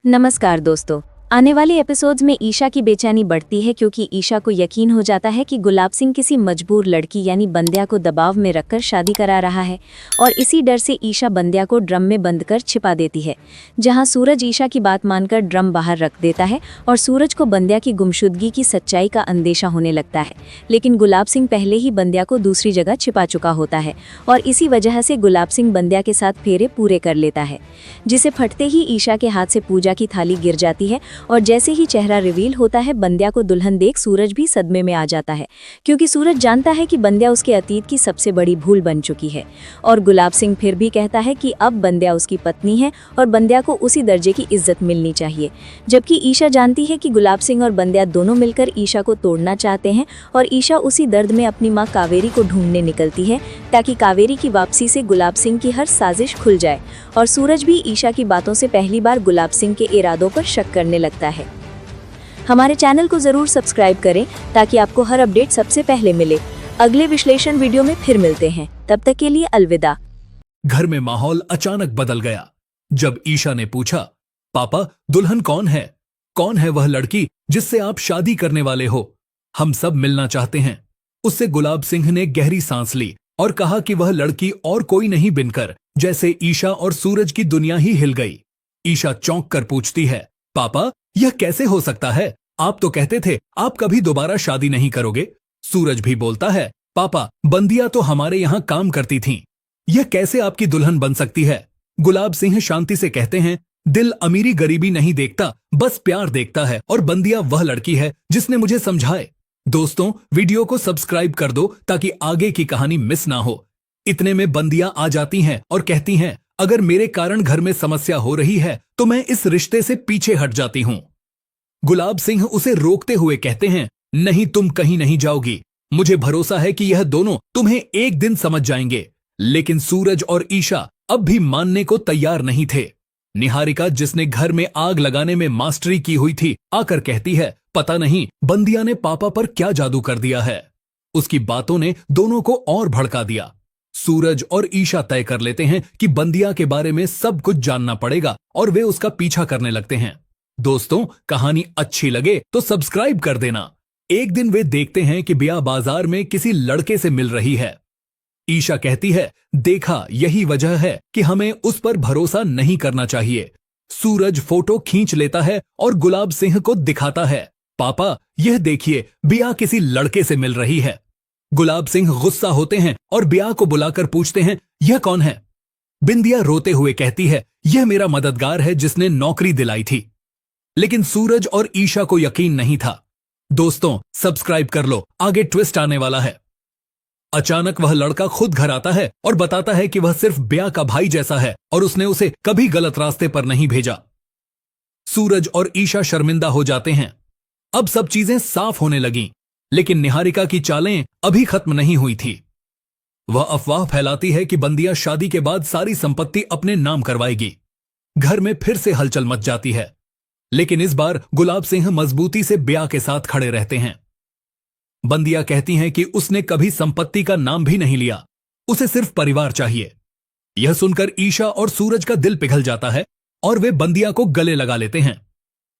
नमस्कार दोस्तों। आने वाले एपिसोड्स में ईशा की बेचैनी बढ़ती है क्योंकि ईशा को यकीन हो जाता है कि गुलाब सिंह किसी मजबूर लड़की यानी बंद्या को दबाव में रखकर शादी करा रहा है और इसी डर से ईशा बंद्या को ड्रम में बंद कर छिपा देती है, जहां सूरज ईशा की बात मानकर ड्रम बाहर रख देता है और सूरज को बंद्या की गुमशुदगी की सच्चाई का अंदेशा होने लगता है। लेकिन गुलाब सिंह पहले ही बंद्या को दूसरी जगह छिपा चुका होता है और इसी वजह से गुलाब सिंह बंद्या के साथ फेरे पूरे कर लेता है, जिसे फटते ही ईशा के हाथ से पूजा की थाली गिर जाती है और जैसे ही चेहरा रिवील होता है बंद्या को दुल्हन देख सूरज भी सदमे में आ जाता है, क्योंकि सूरज जानता है कि बंद्या उसके अतीत की सबसे बड़ी भूल बन चुकी है। और गुलाब सिंह फिर भी कहता है कि अब बंद्या उसकी पत्नी है और बंद्या को उसी दर्जे की इज्जत मिलनी चाहिए, जबकि ईशा जानती है कि गुलाब सिंह और बंद्या दोनों मिलकर ईशा को तोड़ना चाहते हैं और ईशा उसी दर्द में अपनी माँ कावेरी को ढूंढने निकलती है ताकि कावेरी की वापसी से गुलाब सिंह की हर साजिश खुल जाए। और सूरज भी ईशा की बातों से पहली बार गुलाब सिंह के इरादों पर शक करने लगता है। हमारे चैनल को जरूर सब्सक्राइब करें ताकि आपको हर अपडेट सबसे पहले मिले। अगले विश्लेषण वीडियो में फिर मिलते हैं, तब तक के लिए अलविदा। घर में माहौल अचानक बदल गया जब ईशा ने पूछा, पापा दुल्हन कौन है? कौन है वह लड़की जिससे आप शादी करने वाले हो? हम सब मिलना चाहते हैं। उससे गुलाब सिंह ने गहरी सांस ली और कहा कि वह लड़की और कोई नहीं बिनकर जैसे ईशा और सूरज की दुनिया ही हिल गई। ईशा चौंक कर पूछती है, पापा यह कैसे हो सकता है? आप तो कहते थे आप कभी दोबारा शादी नहीं करोगे। सूरज भी बोलता है, पापा बंदिया तो हमारे यहाँ काम करती थीं। यह कैसे आपकी दुल्हन बन सकती है? गुलाब सिंह शांति से कहते हैं, दिल अमीरी गरीबी नहीं देखता, बस प्यार देखता है और बंदिया वह लड़की है जिसने मुझे समझाए। दोस्तों वीडियो को सब्सक्राइब कर दो ताकि आगे की कहानी मिस ना हो। इतने में बंदिया आ जाती हैं और कहती हैं, अगर मेरे कारण घर में समस्या हो रही है तो मैं इस रिश्ते से पीछे हट जाती हूं। गुलाब सिंह उसे रोकते हुए कहते हैं, नहीं तुम कहीं नहीं जाओगी, मुझे भरोसा है कि यह दोनों तुम्हें एक दिन समझ जाएंगे। लेकिन सूरज और ईशा अब भी मानने को तैयार नहीं थे। निहारिका जिसने घर में आग लगाने में मास्टरी की हुई थी आकर कहती है, पता नहीं बंदिया ने पापा पर क्या जादू कर दिया है। उसकी बातों ने दोनों को और भड़का दिया। सूरज और ईशा तय कर लेते हैं कि बंदिया के बारे में सब कुछ जानना पड़ेगा और वे उसका पीछा करने लगते हैं। दोस्तों कहानी अच्छी लगे तो सब्सक्राइब कर देना। एक दिन वे देखते हैं कि बिया बाजार में किसी लड़के से मिल रही है। ईशा कहती है, देखा यही वजह है कि हमें उस पर भरोसा नहीं करना चाहिए। सूरज फोटो खींच लेता है और गुलाब सिंह को दिखाता है, पापा यह देखिए बिया किसी लड़के से मिल रही है। गुलाब सिंह गुस्सा होते हैं और बिया को बुलाकर पूछते हैं, यह कौन है? बिंदिया रोते हुए कहती है, यह मेरा मददगार है जिसने नौकरी दिलाई थी। लेकिन सूरज और ईशा को यकीन नहीं था। दोस्तों सब्सक्राइब कर लो, आगे ट्विस्ट आने वाला है। अचानक वह लड़का खुद घर आता है और बताता है कि वह सिर्फ बिया का भाई जैसा है और उसने उसे कभी गलत रास्ते पर नहीं भेजा। सूरज और ईशा शर्मिंदा हो जाते हैं। अब सब चीजें साफ होने लगीं, लेकिन निहारिका की चालें अभी खत्म नहीं हुई थी। वह अफवाह फैलाती है कि बंदिया शादी के बाद सारी संपत्ति अपने नाम करवाएगी। घर में फिर से हलचल मच जाती है, लेकिन इस बार गुलाब सिंह मजबूती से बिया के साथ खड़े रहते हैं। बंदिया कहती हैं कि उसने कभी संपत्ति का नाम भी नहीं लिया, उसे सिर्फ परिवार चाहिए। यह सुनकर ईशा और सूरज का दिल पिघल जाता है और वे बंदिया को गले लगा लेते हैं।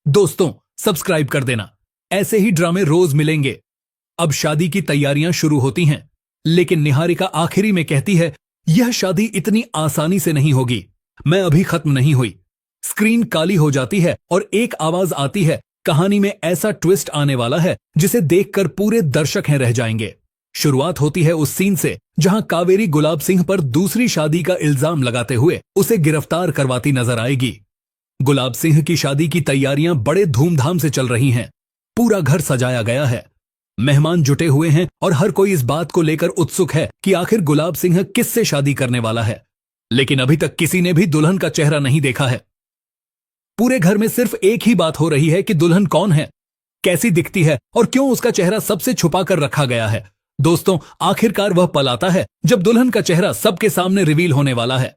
दोस्तों सब्सक्राइब कर देना, ऐसे ही ड्रामे रोज मिलेंगे। अब शादी की तैयारियां शुरू होती हैं, लेकिन निहारिका आखिरी में कहती है, यह शादी इतनी आसानी से नहीं होगी, मैं अभी खत्म नहीं हुई। स्क्रीन काली हो जाती है और एक आवाज आती है, कहानी में ऐसा ट्विस्ट आने वाला है जिसे देखकर पूरे दर्शक हैं रह जाएंगे। शुरुआत होती है उस सीन से जहां कावेरी गुलाब सिंह पर दूसरी शादी का इल्जाम लगाते हुए उसे गिरफ्तार करवाती नजर आएगी। गुलाब सिंह की शादी की तैयारियां बड़े धूमधाम से चल रही हैं। पूरा घर सजाया गया है, मेहमान जुटे हुए हैं और हर कोई इस बात को लेकर उत्सुक है कि आखिर गुलाब सिंह किससे शादी करने वाला है। लेकिन अभी तक किसी ने भी दुल्हन का चेहरा नहीं देखा है। पूरे घर में सिर्फ एक ही बात हो रही है कि दुल्हन कौन है, कैसी दिखती है और क्यों उसका चेहरा सबसे छुपा कर रखा गया है। दोस्तों आखिरकार वह पल आता है जब दुल्हन का चेहरा सबके सामने रिवील होने वाला है।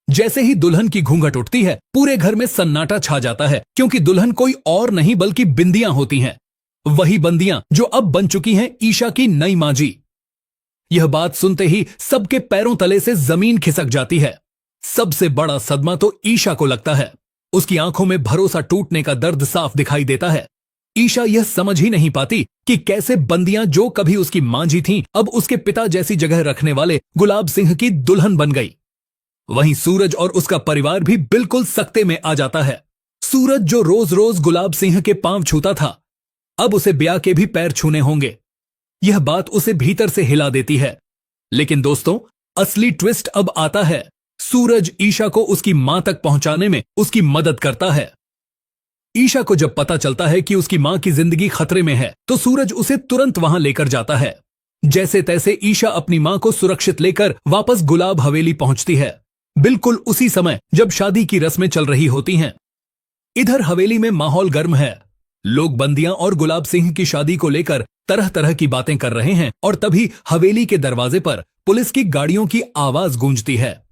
जैसे ही दुल्हन की घूंघट उठती है पूरे घर में सन्नाटा छा जाता है, क्योंकि दुल्हन कोई और नहीं बल्कि बिंदियां होती हैं, वही बंदियां जो अब बन चुकी हैं ईशा की नई मां जी। यह बात सुनते ही सबके पैरों तले से जमीन खिसक जाती है। सबसे बड़ा सदमा तो ईशा को लगता है। उसकी आंखों में भरोसा टूटने का दर्द साफ दिखाई देता है। ईशा यह समझ ही नहीं पाती कि कैसे बंदियां जो कभी उसकी मांझी थीं, अब उसके पिता जैसी जगह रखने वाले गुलाब सिंह की दुल्हन बन गई। वहीं सूरज और उसका परिवार भी बिल्कुल सकते में आ जाता है। सूरज जो रोज रोज गुलाब सिंह के पांव छूता था, अब उसे ब्याह के भी पैर छूने होंगे। यह बात उसे भीतर से हिला देती है। लेकिन दोस्तों, असली ट्विस्ट अब आता है। सूरज ईशा को उसकी मां तक पहुंचाने में उसकी मदद करता है। ईशा को जब पता चलता है कि उसकी मां की जिंदगी खतरे में है, तो सूरज उसे तुरंत वहां लेकर जाता है। जैसे तैसे ईशा अपनी मां को सुरक्षित लेकर वापस गुलाब हवेली पहुंचती है, बिल्कुल उसी समय जब शादी की रस्में चल रही होती हैं। इधर हवेली में माहौल गर्म है। लोग बंदियां और गुलाब सिंह की शादी को लेकर तरह तरह की बातें कर रहे हैं और तभी हवेली के दरवाजे पर पुलिस की गाड़ियों की आवाज गूंजती है।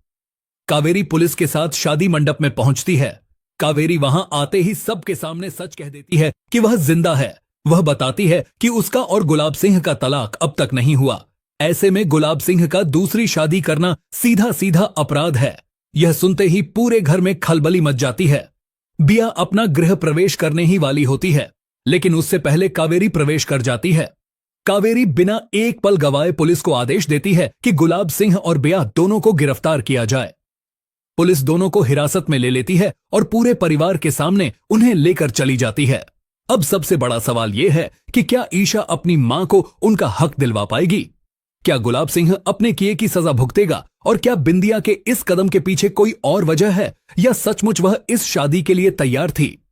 कावेरी पुलिस के साथ शादी मंडप में पहुंचती है। कावेरी वहां आते ही सबके सामने सच कह देती है कि वह जिंदा है। वह बताती है कि उसका और गुलाब सिंह का तलाक अब तक नहीं हुआ। ऐसे में गुलाब सिंह का दूसरी शादी करना सीधा सीधा अपराध है। यह सुनते ही पूरे घर में खलबली मच जाती है। बिया अपना गृह प्रवेश करने ही वाली होती है, लेकिन उससे पहले कावेरी प्रवेश कर जाती है। कावेरी बिना एक पल गवाए पुलिस को आदेश देती है कि गुलाब सिंह और बिया दोनों को गिरफ्तार किया जाए। पुलिस दोनों को हिरासत में ले लेती है और पूरे परिवार के सामने उन्हें लेकर चली जाती है। अब सबसे बड़ा सवाल यह है कि क्या ईशा अपनी मां को उनका हक दिलवा पाएगी? क्या गुलाब सिंह अपने किए की सजा भुगतेगा? और क्या बिंदिया के इस कदम के पीछे कोई और वजह है, या सचमुच वह इस शादी के लिए तैयार थी?